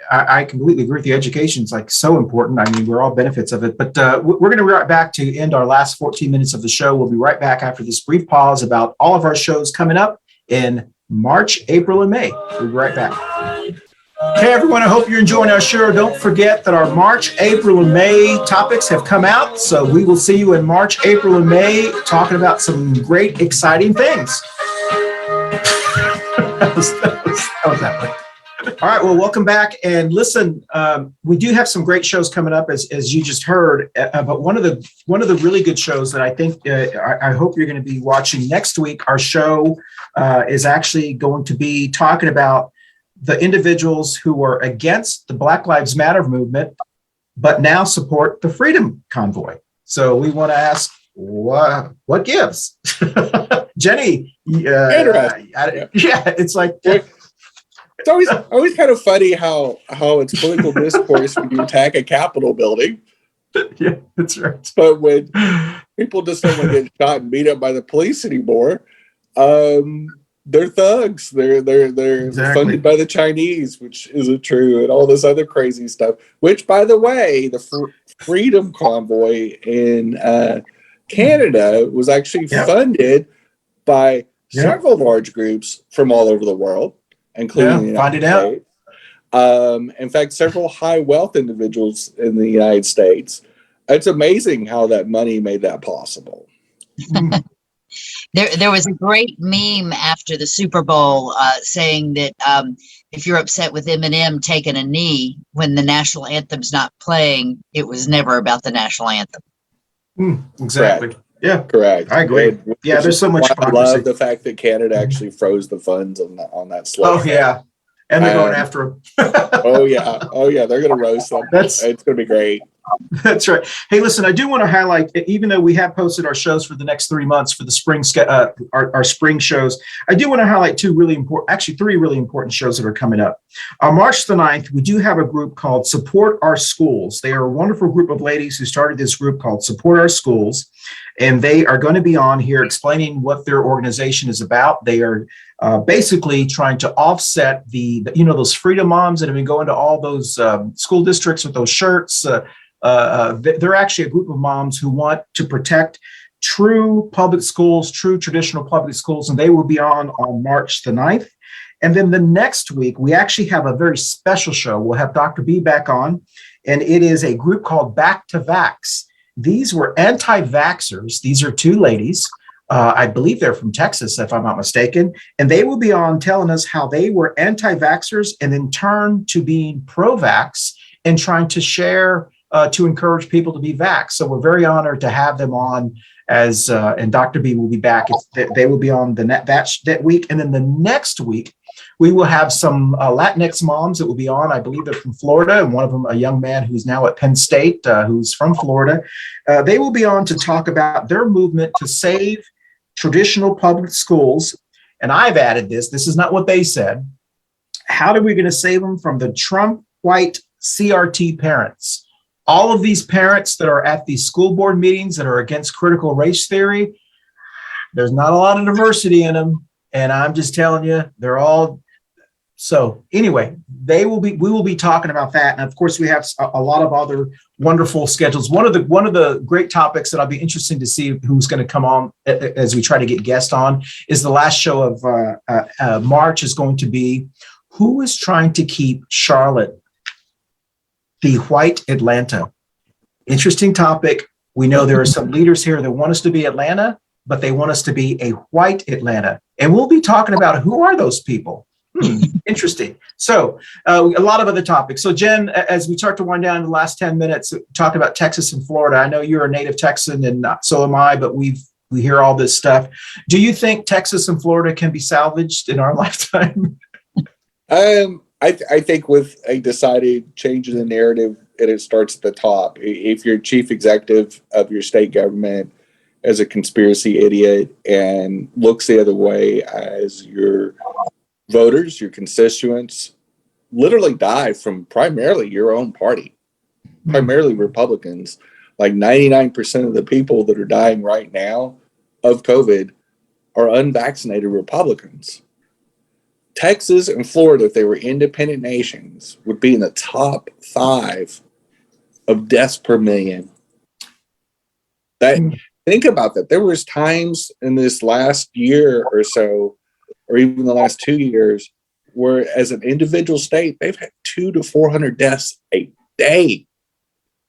I completely agree with you. Education is like so important. I mean, we're all benefits of it. But we're going to be right back to end our last 14 minutes of the show. We'll be right back after this brief pause about all of our shows coming up in March, April, and May. We'll be right back. Hey, everyone, I hope you're enjoying our show. Don't forget that our March, April, and May topics have come out. So we will see you in March, April, and May talking about some great, exciting things. That was that way. All right, well, welcome back. And listen, we do have some great shows coming up, as you just heard. But one of the really good shows that I think I hope you're going to be watching next week. Our show is actually going to be talking about the individuals who are against the Black Lives Matter movement, but now support the Freedom Convoy. So we want to ask, what gives? Jenny, it's like it's always kind of funny how it's political discourse when you attack a Capitol building. Yeah, that's right. But when people just don't want to get shot and beat up by the police anymore, they're thugs. They're exactly funded by the Chinese, which isn't true, and all this other crazy stuff. Which, by the way, the Freedom Convoy in Canada was actually funded by several large groups from all over the world, including the United States. In fact, several high wealth individuals in the United States. It's amazing how that money made that possible. There was a great meme after the Super Bowl saying that if you're upset with Eminem taking a knee when the national anthem's not playing, it was never about the national anthem. Exactly. Correct. Yeah, correct. I agree. Yeah, there's so much hypocrisy. I love the fact that Canada actually froze the funds on that slide. Oh yeah, and they're going after him. Oh yeah, they're going to roast them. It's going to be great. That's right. Hey, listen, I do want to highlight, even though we have posted our shows for the next 3 months for the spring, our spring shows, I do want to highlight three really important shows that are coming up. On March the 9th, we do have a group called Support Our Schools. They are a wonderful group of ladies who started this group called Support Our Schools, and they are going to be on here explaining what their organization is about. They are basically trying to offset those freedom moms that have been going to all those school districts with those shirts. They're actually a group of moms who want to protect true public schools, true traditional public schools, and they will be on March the 9th. And then the next week, we actually have a very special show. We'll have Dr. B back on, and it is a group called Back to Vax. These were anti-vaxxers. These are two ladies. I believe they're from Texas, if I'm not mistaken. And they will be on telling us how they were anti-vaxxers and then turned to being pro-vax and trying to share to encourage people to be vaxxed. So we're very honored to have them on and Dr. B will be back. They will be on that week. And then the next week, we will have some LatinX moms that will be on. I believe they're from Florida, and one of them, a young man who's now at Penn State, who's from Florida. They will be on to talk about their movement to save traditional public schools. And I've added this is not what they said. How are we going to save them from the Trump white CRT parents? All of these parents that are at these school board meetings that are against critical race theory, there's not a lot of diversity in them. And I'm just telling you, they're all. So anyway, we will be talking about that. And of course, we have a lot of other wonderful schedules. One of the great topics that I'll be interested to see who's going to come on as we try to get guests on is the last show of March is going to be who is trying to keep Charlotte the white Atlanta. Interesting topic. We know there are some leaders here that want us to be Atlanta, but they want us to be a white Atlanta. And we'll be talking about who are those people. Interesting. So a lot of other topics. So Jen, as we start to wind down in the last 10 minutes, talk about Texas and Florida. I know you're a native Texan and so am I, but we hear all this stuff. Do you think Texas and Florida can be salvaged in our lifetime? I think with a decided change in the narrative, and it starts at the top. If you're chief executive of your state government as a conspiracy idiot and looks the other way as your voters, your constituents, literally die from primarily your own party, primarily Republicans. Like 99% of the people that are dying right now of COVID are unvaccinated Republicans. Texas and Florida, if they were independent nations, would be in the top 5 of deaths per million. Think about that. There was times in this last year or so, or even the last 2 years, where as an individual state, they've had 200 to 400 deaths a day.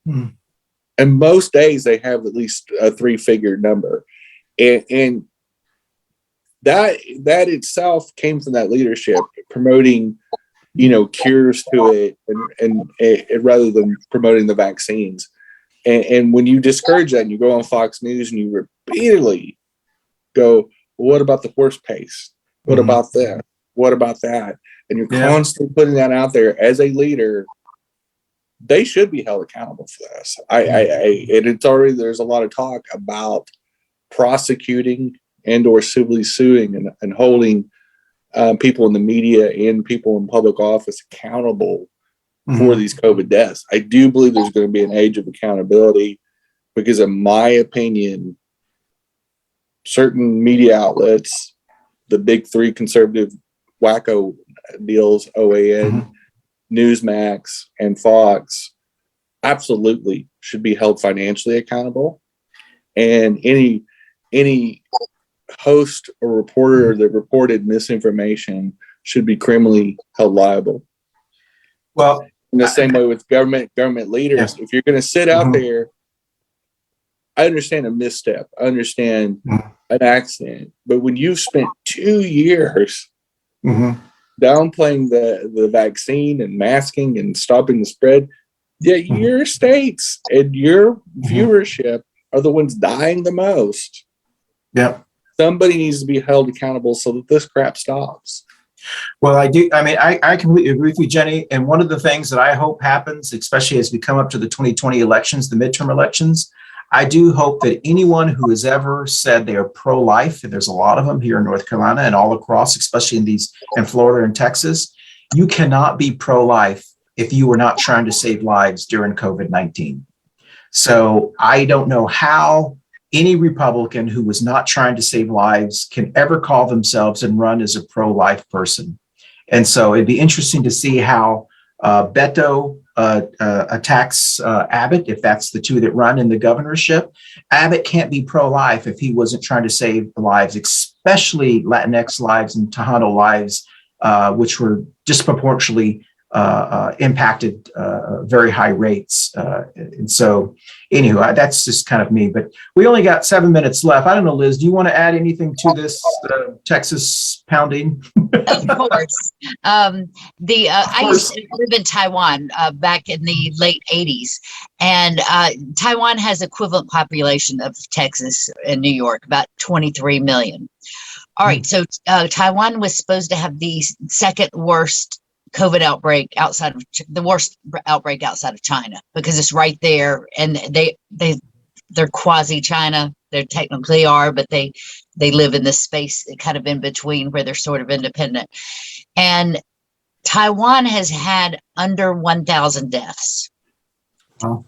And most days they have at least a 3-figure number. And that itself came from that leadership promoting, cures to it and rather than promoting the vaccines. And when you discourage that and you go on Fox News and you repeatedly go, well, what about the horse pace? What about that? What about that? And you're constantly putting that out there as a leader. They should be held accountable for this. And it's already, there's a lot of talk about prosecuting and or civilly suing and holding people in the media and people in public office accountable for these COVID deaths. I do believe there's going to be an age of accountability because, in my opinion, certain media outlets, the big 3 conservative wacko deals, OAN, Newsmax, and Fox, absolutely should be held financially accountable. and any host or reporter that reported misinformation should be criminally held liable. Well, in the same way with government leaders, if you're going to sit out there, I understand a misstep, I understand an accident, but when you've spent 2 years downplaying the vaccine and masking and stopping the spread, yet your states and your viewership are the ones dying the most. Yeah. Somebody needs to be held accountable so that this crap stops. Well, I do. I mean, I completely agree with you, Jenny. And one of the things that I hope happens, especially as we come up to the 2020 elections, the midterm elections, I do hope that anyone who has ever said they are pro-life, and there's a lot of them here in North Carolina and all across, especially in Florida and Texas, you cannot be pro-life if you were not trying to save lives during COVID-19. So I don't know how any Republican who was not trying to save lives can ever call themselves and run as a pro-life person. And so it'd be interesting to see how Beto attacks Abbott, if that's the two that run in the governorship. Abbott can't be pro-life if he wasn't trying to save lives, especially Latinx lives and Tejano lives, which were disproportionately impacted very high rates. And so anyway, that's just kind of me, but we only got 7 minutes left. I don't know, Liz, do you want to add anything to this Texas pounding? Of course. I used to live in Taiwan back in the late 80s, and Taiwan has equivalent population of Texas and New York, about 23 million. All right, so Taiwan was supposed to have the second worst COVID outbreak outside of the worst outbreak outside of China, because it's right there, and they're quasi China. They technically are, but they live in this space kind of in between where they're sort of independent. And Taiwan has had under 1,000 deaths. Wow.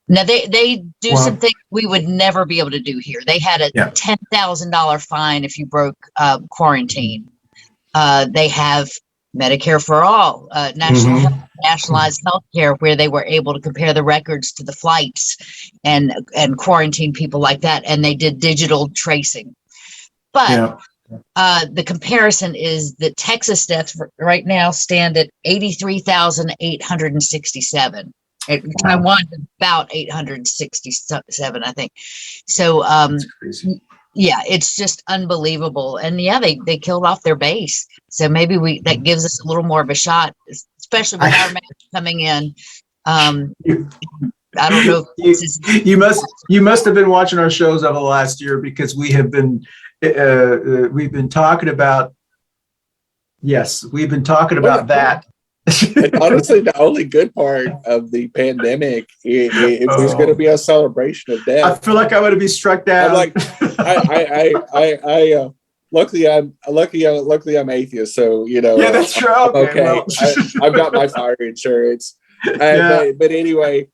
Now they do something we would never be able to do here. They had a $10,000 fine if you broke quarantine. They have Medicare for all, nationalized health care, where they were able to compare the records to the flights and quarantine people like that. And they did digital tracing. But the comparison is that Texas deaths right now stand at 83,867. Taiwan is about 867, I think. So, yeah, it's just unbelievable. And yeah, they killed off their base. So maybe that gives us a little more of a shot, especially with our match coming in. I don't know. You must have been watching our shows over the last year, because we've been talking about. Yes, we've been talking about that. And honestly, the only good part of the pandemic, if there's going to be a celebration of death, I feel like I'm going to be struck down. I'm like, luckily I'm atheist, so Yeah, that's true. Okay, well. I've got my fire insurance. But anyway,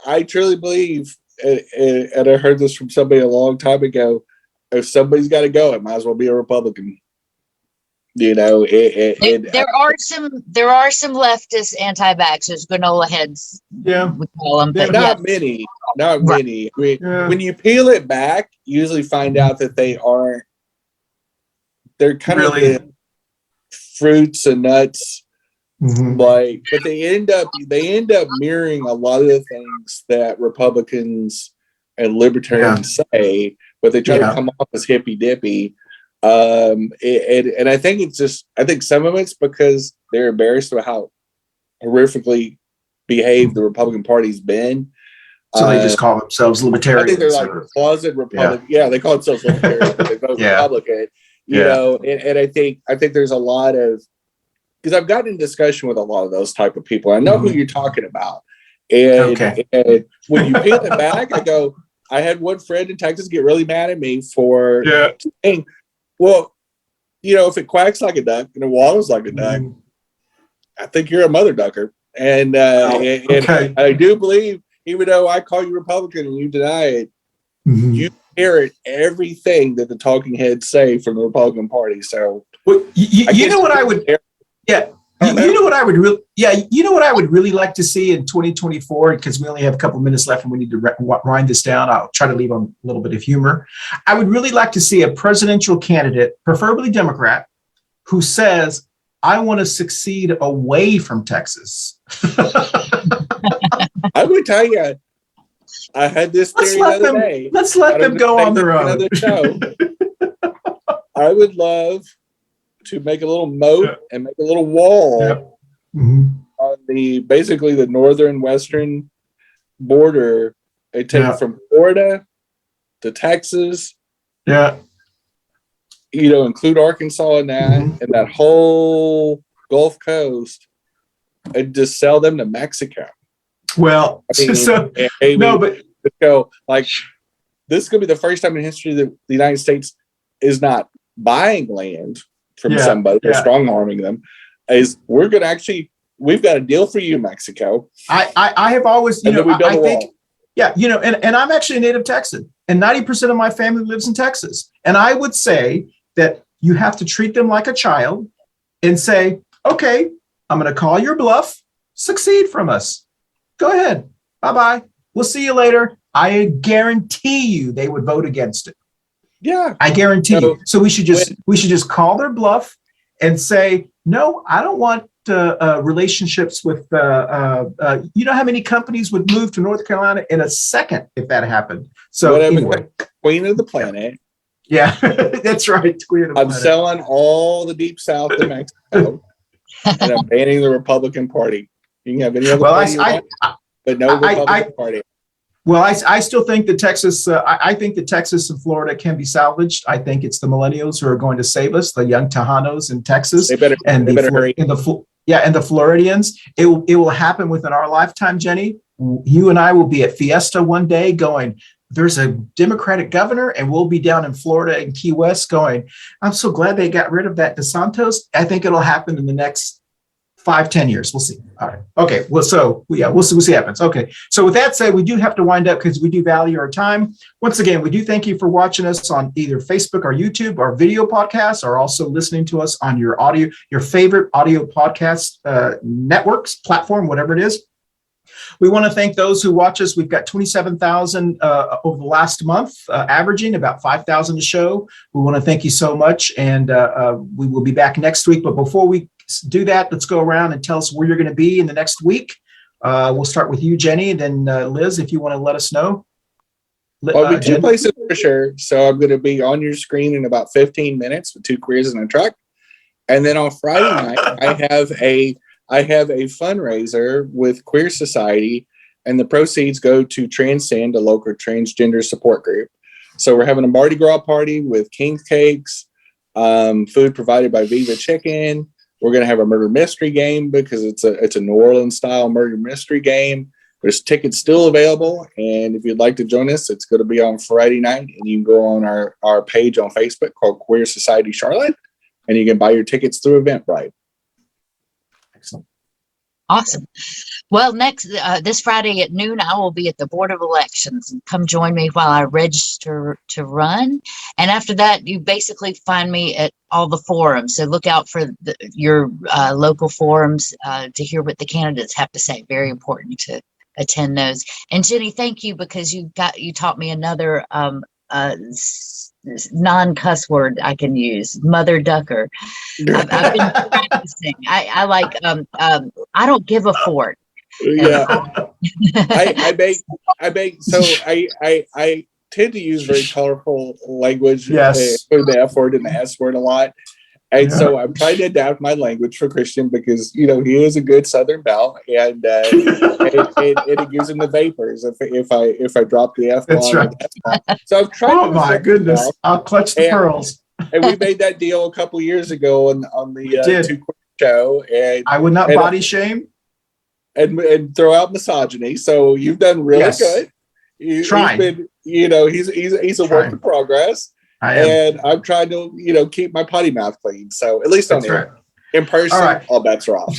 I truly believe, and I heard this from somebody a long time ago, if somebody's got to go, it might as well be a Republican. There are some leftist anti-vaxxers, granola heads. We call them, but not many. I mean, when you peel it back, you usually find out that they aren't. They're kind of the fruits and nuts, but they end up mirroring a lot of the things that Republicans and libertarians say, but they try to come off as hippy dippy. And I think some of it's because they're embarrassed about how horrifically behaved the Republican Party's been. So they just call themselves libertarians. I think they're like closet Republican. Yeah, they call themselves libertarians, but they vote Republican. And I think there's a lot of, because I've gotten in discussion with a lot of those type of people. I know who you're talking about. And when you peel it back, I had one friend in Texas get really mad at me for saying, well, if it quacks like a duck and it waddles like a duck, I think you're a mother ducker. And I do believe, even though I call you Republican and you deny it, you inherit everything that the talking heads say from the Republican Party. So, you know what I would I would really, you know what I would really like to see in 2024, because we only have a couple minutes left and we need to wind this down. I'll try to leave on a little bit of humor. I would really like to see a presidential candidate, preferably Democrat, who says, I want to succeed away from Texas. I would tell you, I had this theory the other day. Let's let them go on their own. I would love to make a little moat and make a little wall on basically the northern western border. They take from Florida to Texas. Yeah. Include Arkansas in that, and that whole Gulf Coast, and just sell them to Mexico. Well, but go like this is going to be the first time in history that the United States is not buying land from somebody or strong arming them. Is we've got a deal for you, Mexico. I have always, I think, and I'm actually a native Texan, and 90% of my family lives in Texas, and I would say that you have to treat them like a child and say, okay, I'm going to call your bluff, succeed from us. Go ahead. Bye-bye. We'll see you later. I guarantee you they would vote against it. Yeah. I guarantee you. So we should just call their bluff and say, no, I don't want relationships with, you know how many companies would move to North Carolina in a second if that happened. So anyway. Queen of the planet. Yeah, that's right. I'm selling all the deep south to Mexico, and I'm banning the Republican Party. You can have any other party you want, but no Republican Party. Well, I still think that Texas. I think that Texas and Florida can be salvaged. I think it's the millennials who are going to save us, the young Tejanos in Texas, they better hurry. And the Floridians. It will happen within our lifetime, Jenny. You and I will be at Fiesta one day going, there's a Democratic governor, and we'll be down in Florida and Key West going, I'm so glad they got rid of that DeSantis. I think it'll happen in the next 5-10 years. We'll see. All right. Okay. Well, we'll see what happens. Okay. So with that said, we do have to wind up because we do value our time. Once again, we do thank you for watching us on either Facebook or YouTube, our video podcasts, or also listening to us on your favorite audio podcast networks, platform, whatever it is. We want to thank those who watch us. We've got 27,000 over the last month, averaging about 5,000 a show. We want to thank you so much, and we will be back next week. But before we do that, let's go around and tell us where you're going to be in the next week. We'll start with you, Jenny, and then Liz, if you want to let us know. I'll be two places for sure. So I'm going to be on your screen in about 15 minutes with 2 queers in a truck. And then on Friday night, I have a fundraiser with Queer Society, and the proceeds go to Transcend, a local transgender support group. So we're having a Mardi Gras party with king cakes, food provided by Viva Chicken. We're going to have a murder mystery game because it's a New Orleans style murder mystery game. There's tickets still available, and if you'd like to join us, it's going to be on Friday night, and you can go on our page on Facebook called Queer Society Charlotte, and you can buy your tickets through Eventbrite. Excellent. Awesome. Well, this Friday at noon, I will be at the Board of Elections, and come join me while I register to run. And after that, you basically find me at all the forums. So look out for your local forums to hear what the candidates have to say. Very important to attend those. And Jenny, thank you, because you taught me another non-cuss word I can use, mother ducker. I've been practicing. I like I don't give a fork. Yeah. I tend to use very colorful language. Yes. The F word and the S word a lot. And so I'm trying to adapt my language for Christian because, he is a good Southern belle, and it gives him the vapors if I drop the F bomb. That's right. So I'm trying. Oh my goodness! I'll clutch the pearls. And we made that deal a couple years ago on the 2 Queer show, and I would not body shame and throw out misogyny. So you've done really good. Trying. He's a work in progress. And I'm trying to, keep my potty mouth clean. So at least on there. In person, all bets are off.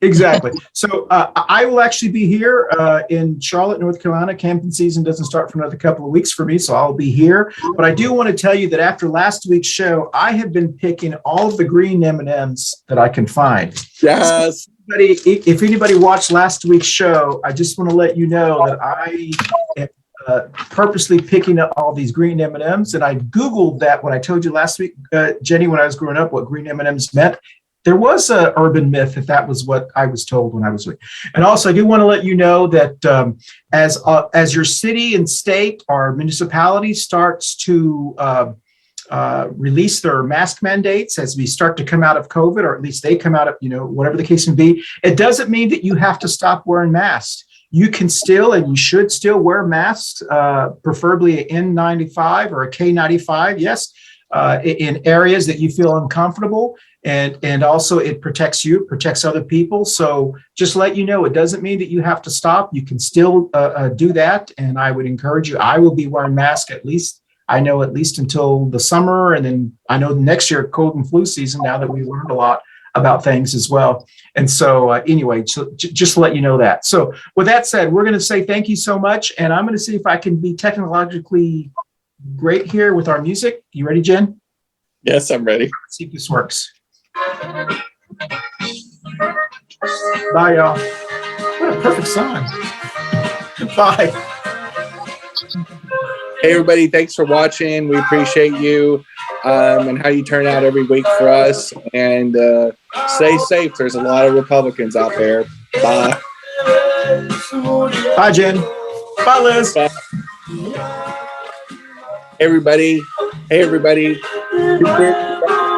Exactly. So I will actually be here in Charlotte, North Carolina. Camping season doesn't start for another couple of weeks for me, so I'll be here. But I do want to tell you that after last week's show, I have been picking all of the green M&Ms that I can find. Yes. If anybody watched last week's show, I just want to let you know that I am purposely picking up all these green M&Ms, and I Googled that when I told you last week, Jenny, when I was growing up, what green M&Ms meant. There was an urban myth if that was what I was told when I was. And also, I do want to let you know that as your city and state or municipality starts to release their mask mandates, as we start to come out of COVID, or at least they come out of, whatever the case may be, it doesn't mean that you have to stop wearing masks. You can still and you should still wear masks, preferably an N95 or a K95, yes, in areas that you feel uncomfortable. And also it protects you, protects other people. So just let you know, it doesn't mean that you have to stop. You can still do that. And I would encourage you. I will be wearing masks at least until the summer. And then I know next year, cold and flu season, now that we learned a lot about things as well. And so anyway, just to let you know that. So with that said, we're going to say thank you so much. And I'm going to see if I can be technologically great here with our music. You ready, Jen? Yes, I'm ready. Let's see if this works. Bye, y'all. What a perfect song. Bye. Hey, everybody. Thanks for watching. We appreciate you and how you turn out every week for us. And stay safe. There's a lot of Republicans out there. Bye. Bye, Jen. Bye, Liz. Bye. Hey, everybody.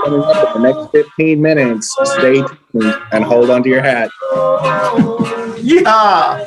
Coming up in the next 15 minutes. Stay tuned and hold on to your hat. Yeah.